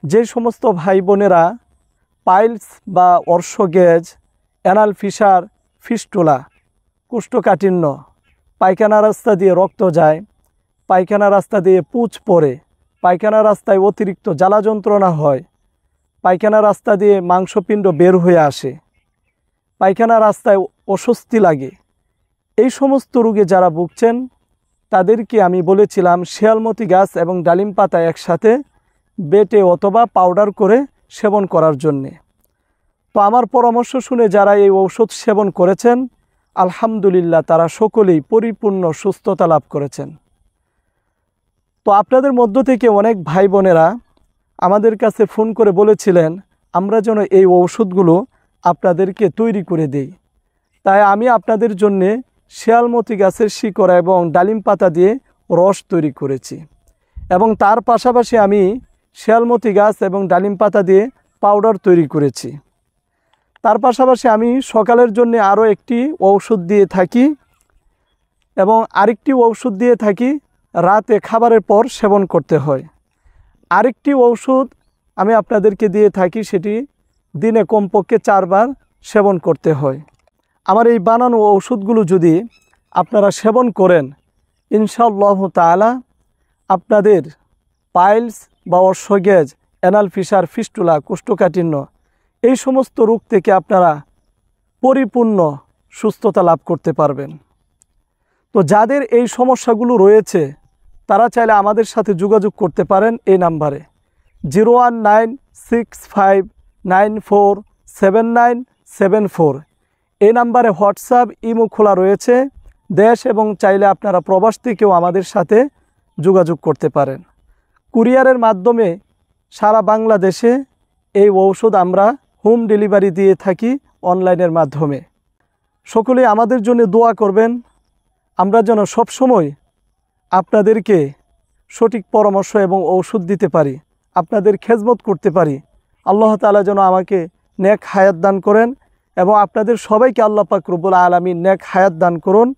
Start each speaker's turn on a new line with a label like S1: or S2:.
S1: যে সমস্ত ভাই বোনেরা পাইলস বা অর্শগ্যাজ, অ্যানাল ফিসার, ফিস্টুলা, কোষ্ঠকাঠিন্য, পায়খানা রাস্তা দিয়ে রক্ত যায়, পায়খানা রাস্তা দিয়ে পুঁজ পড়ে, পায়খানা রাস্তায় অতিরিক্ত জ্বালা যন্ত্রণা হয়, পায়খানা রাস্তা দিয়ে মাংসপিণ্ড বের হয়ে আসে, পায়খানা রাস্তায় অস্বস্তি লাগে, এই সমস্ত রোগে যারা ভুগছেন তাদেরকে আমি বলেছিলাম শিয়ালমতি গাছ এবং ডালিম পাতা একসাথে বেটে অথবা পাউডার করে সেবন করার জন্যে। তো আমার পরামর্শ শুনে যারা এই ঔষধ সেবন করেছেন আলহামদুলিল্লাহ তারা সকলেই পরিপূর্ণ সুস্থতা লাভ করেছেন। তো আপনাদের মধ্য থেকে অনেক ভাই বোনেরা আমাদের কাছে ফোন করে বলেছিলেন আমরা যেন এই ঔষধগুলো আপনাদেরকে তৈরি করে দেই। তাই আমি আপনাদের জন্যে শিয়ালমতি গাছের শিকড় এবং ডালিম পাতা দিয়ে রস তৈরি করেছি এবং তার পাশাপাশি আমি শিয়ালমতি গাছ এবং ডালিম পাতা দিয়ে পাউডার তৈরি করেছি। তার পাশাপাশি আমি সকালের জন্য আরও একটি ঔষধ দিয়ে থাকি এবং আরেকটি ঔষধ দিয়ে থাকি রাতে খাবারের পর সেবন করতে হয়। আরেকটি ঔষধ আমি আপনাদেরকে দিয়ে থাকি, সেটি দিনে কমপক্ষে 4 বার সেবন করতে হয়। আমার এই বানানো ঔষধগুলো যদি আপনারা সেবন করেন ইনশাআল্লাহ তাআলা আপনাদের পাইলস বা অর্শগ্যাজ, অ্যানাল ফিসার, ফিস্টুলা, কোষ্ঠকাঠিন্য এই সমস্ত রোগ থেকে আপনারা পরিপূর্ণ সুস্থতা লাভ করতে পারবেন। তো যাদের এই সমস্যাগুলো রয়েছে তারা চাইলে আমাদের সাথে যোগাযোগ করতে পারেন এই নাম্বারে 01965947974। এই নাম্বারে হোয়াটসঅ্যাপ, ইমো খোলা রয়েছে। দেশ এবং চাইলে আপনারা প্রবাস থেকেও আমাদের সাথে যোগাযোগ করতে পারেন। কুরিয়ারের মাধ্যমে সারা বাংলাদেশে এই ঔষধ আমরা হোম ডেলিভারি দিয়ে থাকি অনলাইনের মাধ্যমে। সকলেই আমাদের জন্য দোয়া করবেন, আমরা যেন সবসময় আপনাদেরকে সঠিক পরামর্শ এবং ঔষধ দিতে পারি, আপনাদের খেদমত করতে পারি। আল্লাহ তাআলা যেন আমাকে নেক হায়াত দান করেন এবং আপনাদের সবাইকে আল্লাহ পাক রব্বুল আলামিন নেক হায়াত দান করুন।